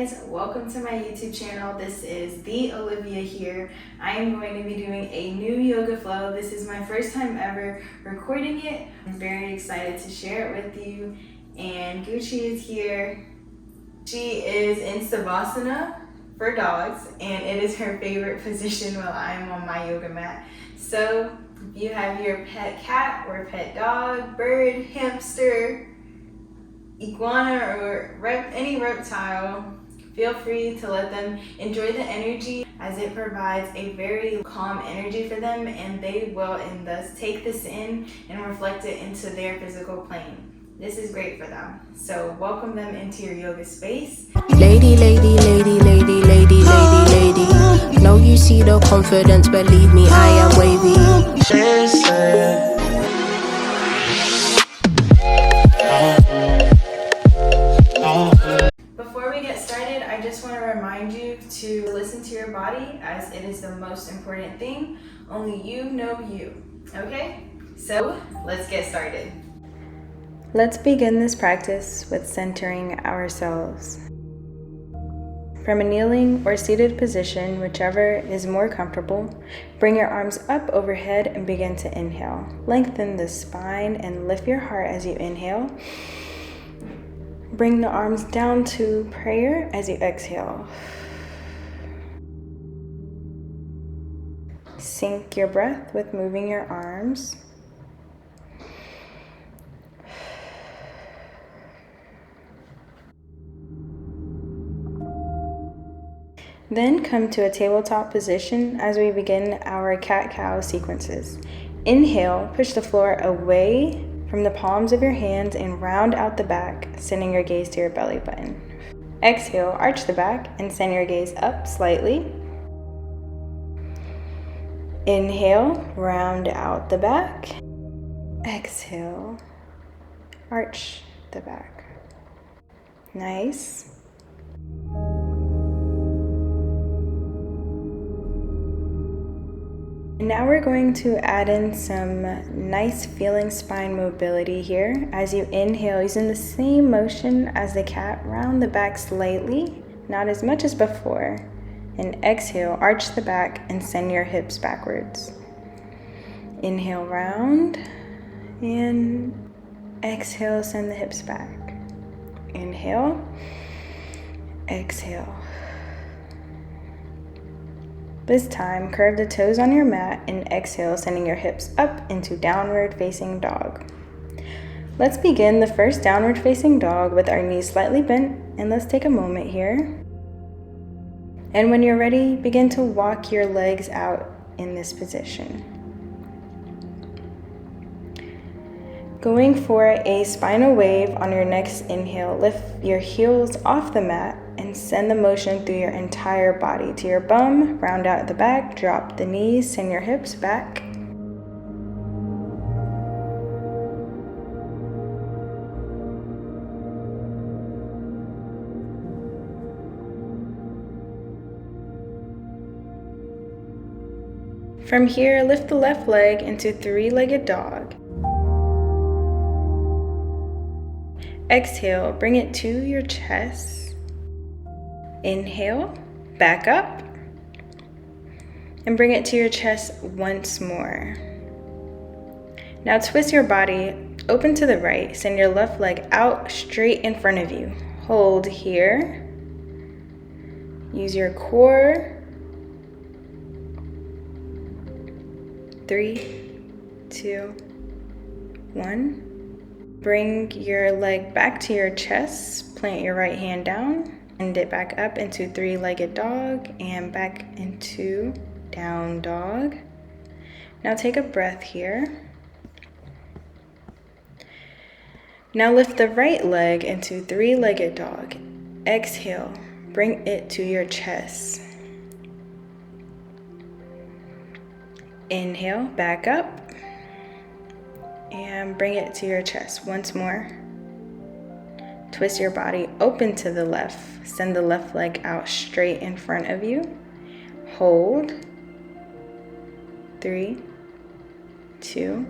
guys, welcome to my YouTube channel. This is the Olivia here. I am going to be doing a new yoga flow. This is my first time ever recording it. I'm very excited to share it with you. And Gucci is here. She is in Savasana for dogs, and it is her favorite position while I'm on my yoga mat. So if you have your pet cat or pet dog, bird, hamster, iguana, or any reptile, feel free to let them enjoy the energy, as it provides a very calm energy for them, and they will and thus take this in and reflect it into their physical plane. This is great for them. So welcome them into your yoga space. Lady, lady, lady, lady, lady, lady, lady. Know you see the confidence, believe me, I am wavy. Before we get started, I just want to remind you to listen to your body, as it is the most important thing. Only you know you, okay? So let's get started. Let's begin this practice with centering ourselves. From a kneeling or seated position, whichever is more comfortable, bring your arms up overhead and begin to inhale. Lengthen the spine and lift your heart as you inhale. Bring the arms down to prayer as you exhale. Sync your breath with moving your arms. Then come to a tabletop position as we begin our cat-cow sequences. Inhale, push the floor away from the palms of your hands and round out the back, sending your gaze to your belly button. Exhale, arch the back and send your gaze up slightly. Inhale, round out the back. Exhale, arch the back. Nice. Now we're going to add in some nice feeling spine mobility here. As you inhale, using the same motion as the cat, round the back slightly, not as much as before. And exhale, arch the back and send your hips backwards. Inhale, round, and exhale, send the hips back. Inhale, exhale. This time, curve the toes on your mat and exhale, sending your hips up into downward facing dog. Let's begin the first downward facing dog with our knees slightly bent, and let's take a moment here. And when you're ready, begin to walk your legs out in this position. Going for a spinal wave on your next inhale, lift your heels off the mat and send the motion through your entire body to your bum. Round out the back, drop the knees, send your hips back. From here, lift the left leg into three-legged dog. Exhale, bring it to your chest. Inhale, back up, and bring it to your chest once more. Now twist your body open to the right, send your left leg out straight in front of you. Hold here. Use your core. 3, 2, 1. Bring your leg back to your chest, plant your right hand down. Send it back up into three-legged dog and back into down dog. Now take a breath here. Now lift the right leg into three-legged dog. Exhale, bring it to your chest. Inhale, back up and bring it to your chest once more. Twist your body open to the left. Send the left leg out straight in front of you. Hold. 3, 2,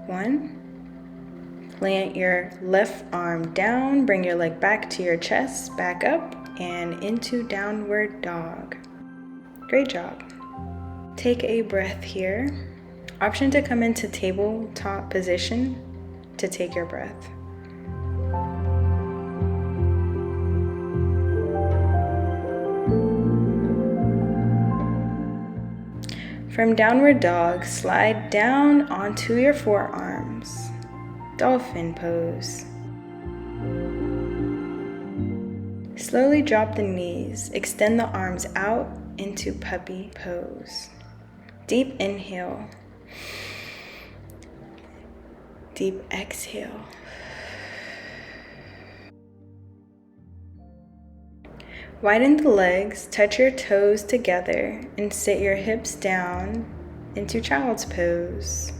1. Plant your left arm down, bring your leg back to your chest, back up, and into downward dog. Great job. Take a breath here. Option to come into tabletop position to take your breath. From downward dog, slide down onto your forearms. Dolphin pose. Slowly drop the knees. Extend the arms out into puppy pose. Deep inhale. Deep exhale. Widen the legs, touch your toes together, and sit your hips down into child's pose.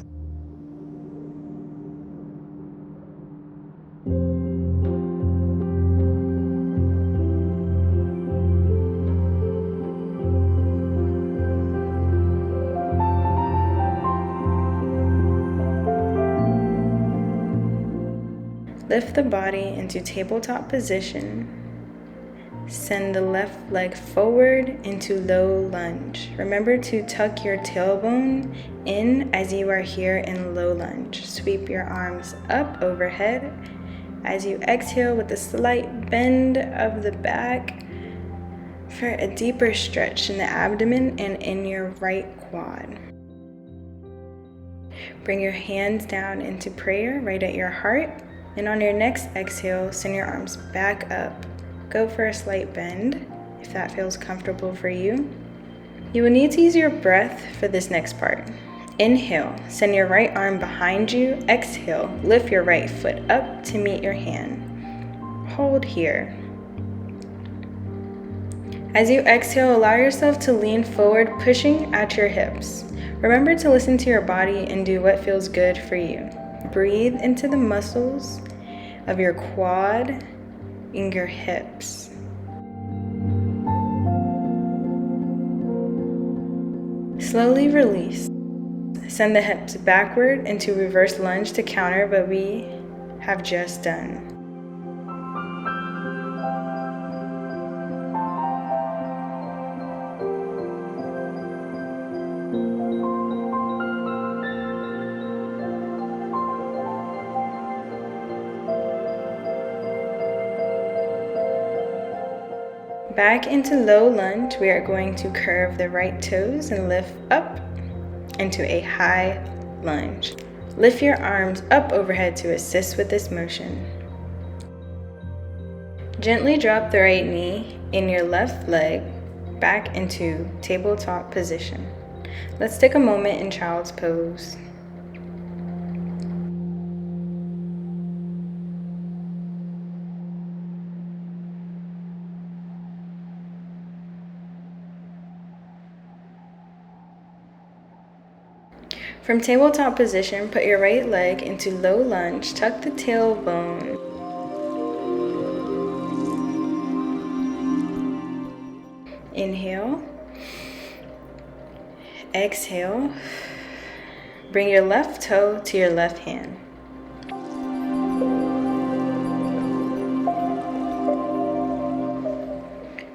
Lift the body into tabletop position. Send the left leg forward into low lunge. Remember to tuck your tailbone in as you are here in low lunge. Sweep your arms up overhead as you exhale with a slight bend of the back for a deeper stretch in the abdomen and in your right quad. Bring your hands down into prayer right at your heart, and on your next exhale, send your arms back up. Go for a slight bend if that feels comfortable for you. You will need to use your breath for this next part. Inhale, send your right arm behind you. Exhale, lift your right foot up to meet your hand. Hold here. As you exhale, allow yourself to lean forward, pushing at your hips. Remember to listen to your body and do what feels good for you. Breathe into the muscles of your quad and your hips. Slowly release. Send the hips backward into reverse lunge to counter what we have just done. Back into low lunge, we are going to curve the right toes and lift up into a high lunge. Lift your arms up overhead to assist with this motion. Gently drop the right knee and your left leg back into tabletop position. Let's take a moment in child's pose. From tabletop position, put your right leg into low lunge, tuck the tailbone. Inhale. Exhale. Bring your left toe to your left hand.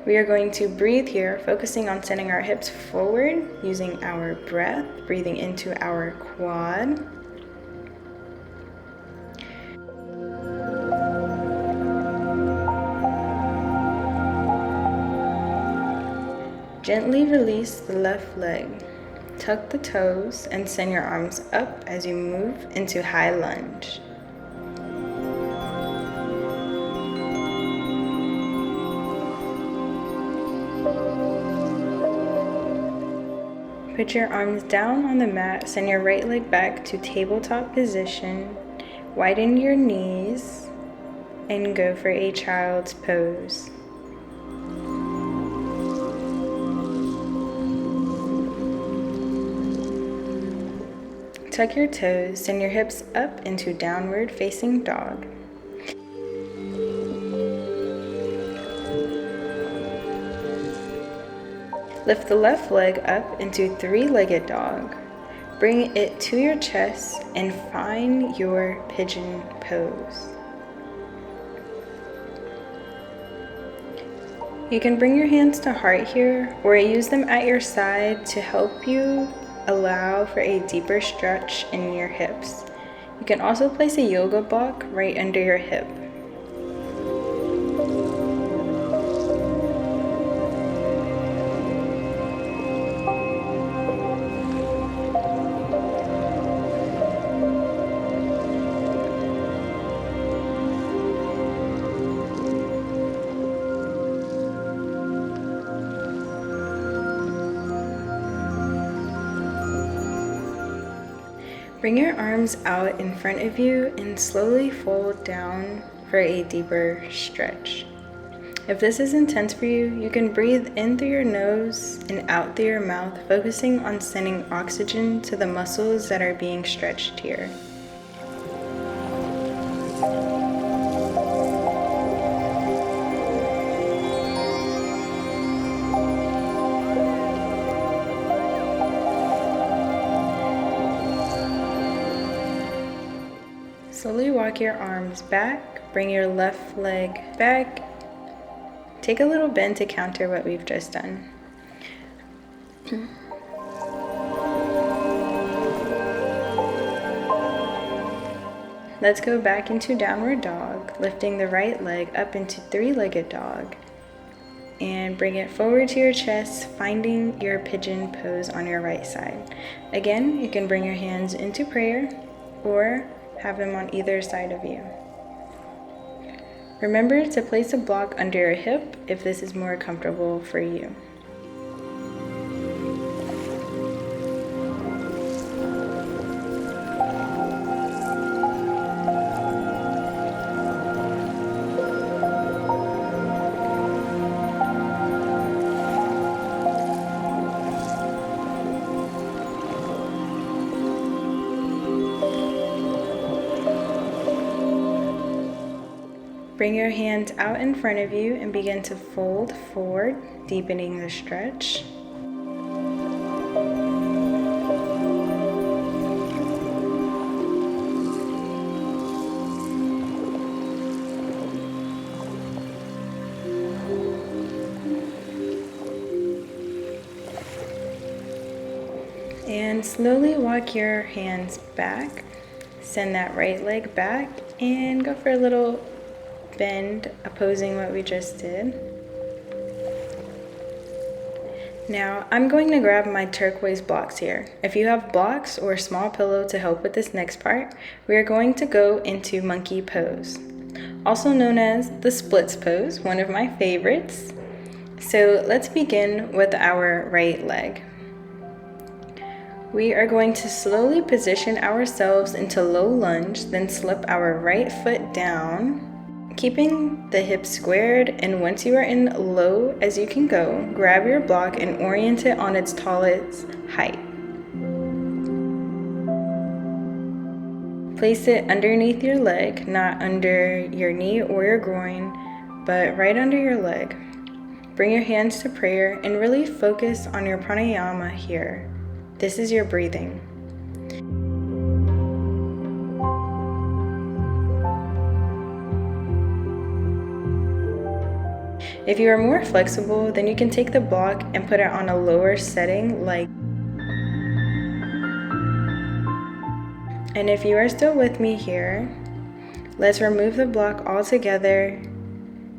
We are going to breathe here, focusing on sending our hips forward, using our breath, breathing into our quad. Gently release the left leg. Tuck the toes and send your arms up as you move into high lunge. Put your arms down on the mat, send your right leg back to tabletop position, widen your knees, and go for a child's pose. Tuck your toes, send your hips up into downward facing dog. Lift the left leg up into three-legged dog. Bring it to your chest and find your pigeon pose. You can bring your hands to heart here, or use them at your side to help you allow for a deeper stretch in your hips. You can also place a yoga block right under your hip. Bring your arms out in front of you and slowly fold down for a deeper stretch. If this is intense for you, you can breathe in through your nose and out through your mouth, focusing on sending oxygen to the muscles that are being stretched here. Slowly walk your arms back, bring your left leg back. Take a little bend to counter what we've just done. Let's go back into downward dog, lifting the right leg up into three-legged dog. And bring it forward to your chest, finding your pigeon pose on your right side. Again, you can bring your hands into prayer or have them on either side of you. Remember to place a block under your hip if this is more comfortable for you. Bring your hands out in front of you and begin to fold forward, deepening the stretch. And slowly walk your hands back. Send that right leg back and go for a little bend, opposing what we just did. Now I'm going to grab my turquoise blocks here. If you have blocks or a small pillow to help with this next part, we are going to go into monkey pose, also known as the splits pose, one of my favorites. So let's begin with our right leg. We are going to slowly position ourselves into low lunge, then slip our right foot down, keeping the hips squared, and once you are in low as you can go, grab your block and orient it on its tallest height. Place it underneath your leg, not under your knee or your groin, but right under your leg. Bring your hands to prayer and really focus on your pranayama here. This is your breathing. If you are more flexible, then you can take the block and put it on a lower setting like. And if you are still with me here, let's remove the block altogether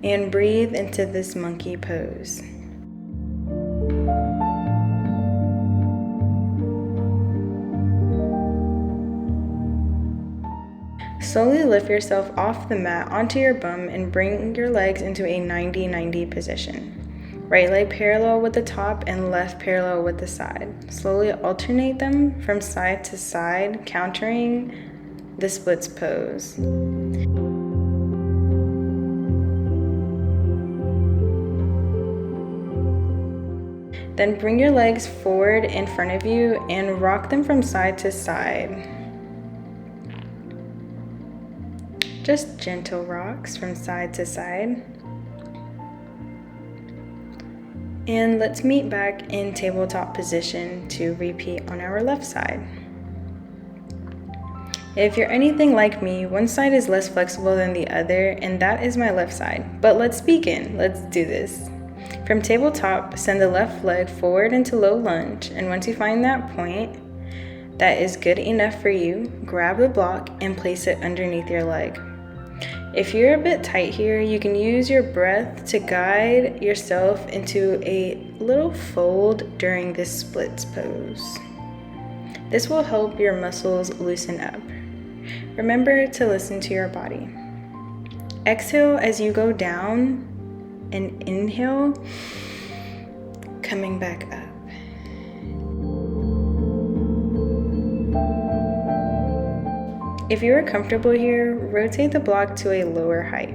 and breathe into this monkey pose. Slowly lift yourself off the mat onto your bum and bring your legs into a 90-90 position. Right leg parallel with the top and left parallel with the side. Slowly alternate them from side to side, countering the splits pose. Then bring your legs forward in front of you and rock them from side to side. Just gentle rocks from side to side. And let's meet back in tabletop position to repeat on our left side. If you're anything like me, one side is less flexible than the other, and that is my left side. But let's begin. Let's do this. From tabletop, send the left leg forward into low lunge, and once you find that point that is good enough for you, grab the block and place it underneath your leg. If you're a bit tight here, you can use your breath to guide yourself into a little fold during this splits pose. This will help your muscles loosen up. Remember to listen to your body. Exhale as you go down and inhale, coming back up. If you are comfortable here, rotate the block to a lower height.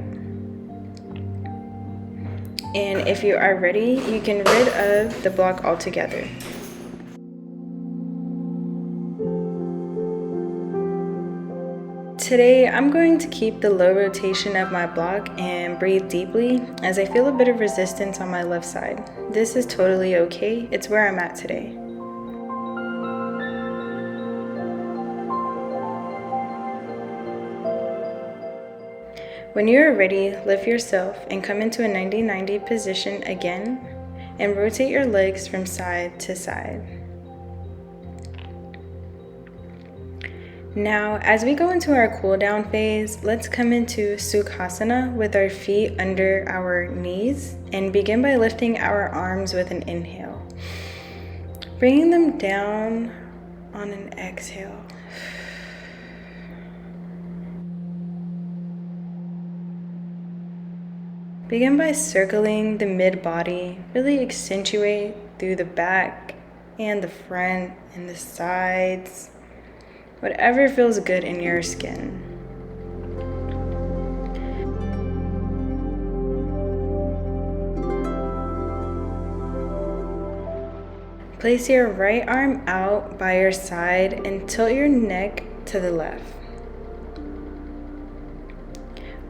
And if you are ready, you can get rid of the block altogether. Today, I'm going to keep the low rotation of my block and breathe deeply as I feel a bit of resistance on my left side. This is totally okay. It's where I'm at today. When you are ready, lift yourself and come into a 90-90 position again and rotate your legs from side to side. Now, as we go into our cool down phase, let's come into Sukhasana with our feet under our knees and begin by lifting our arms with an inhale. Bringing them down on an exhale. Begin by circling the mid-body, really accentuate through the back and the front and the sides, whatever feels good in your skin. Place your right arm out by your side and tilt your neck to the left.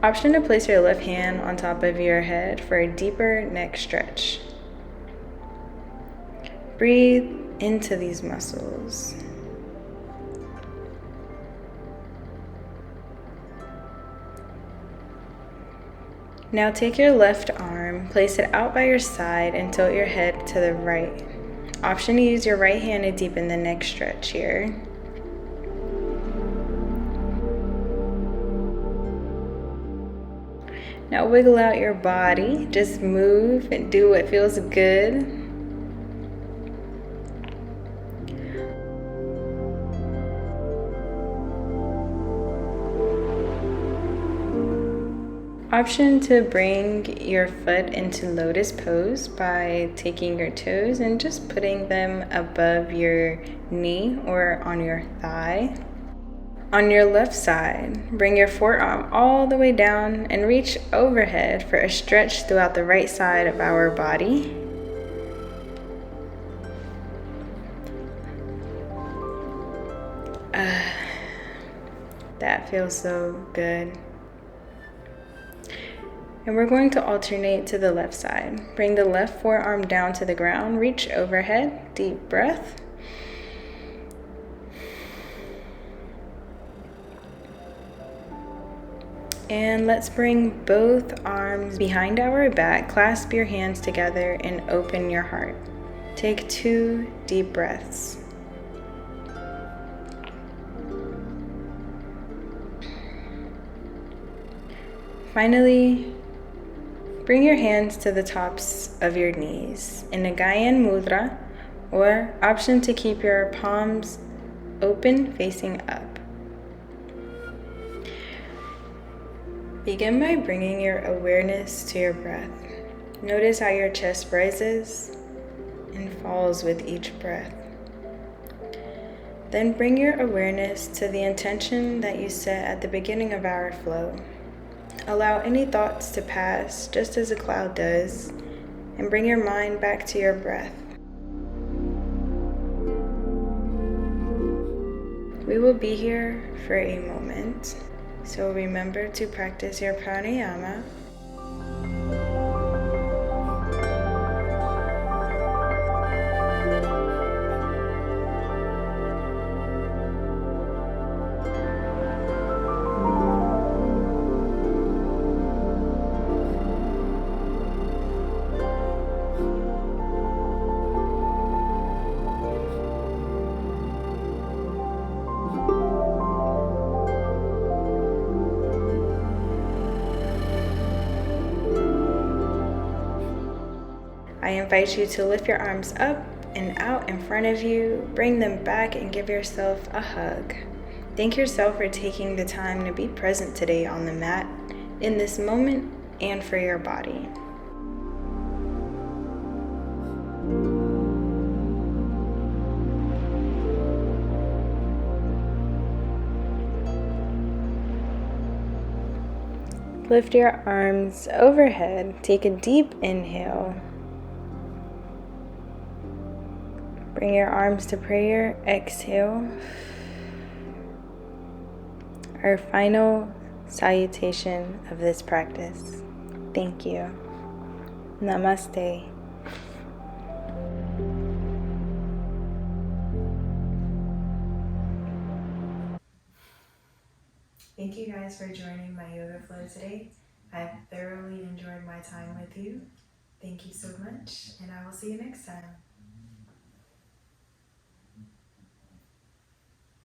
Option to place your left hand on top of your head for a deeper neck stretch. Breathe into these muscles. Now take your left arm, place it out by your side and tilt your head to the right. Option to use your right hand to deepen the neck stretch here. Now wiggle out your body, just move and do what feels good. Option to bring your foot into lotus pose by taking your toes and just putting them above your knee or on your thigh. On your left side, bring your forearm all the way down and reach overhead for a stretch throughout the right side of our body. That feels so good. And we're going to alternate to the left side. Bring the left forearm down to the ground, reach overhead, deep breath. And let's bring both arms behind our back, clasp your hands together and open your heart. Take 2 deep breaths. Finally, bring your hands to the tops of your knees in a Gyan Mudra, or option to keep your palms open facing up. Begin by bringing your awareness to your breath. Notice how your chest rises and falls with each breath. Then bring your awareness to the intention that you set at the beginning of our flow. Allow any thoughts to pass just as a cloud does, and bring your mind back to your breath. We will be here for a moment, so remember to practice your pranayama. I invite you to lift your arms up and out in front of you, bring them back and give yourself a hug. Thank yourself for taking the time to be present today on the mat, in this moment, and for your body. Lift your arms overhead. Take a deep inhale. Bring your arms to prayer. Exhale. Our final salutation of this practice. Thank you. Namaste. Thank you guys for joining my yoga flow today. I've thoroughly enjoyed my time with you. Thank you so much, and I will see you next time.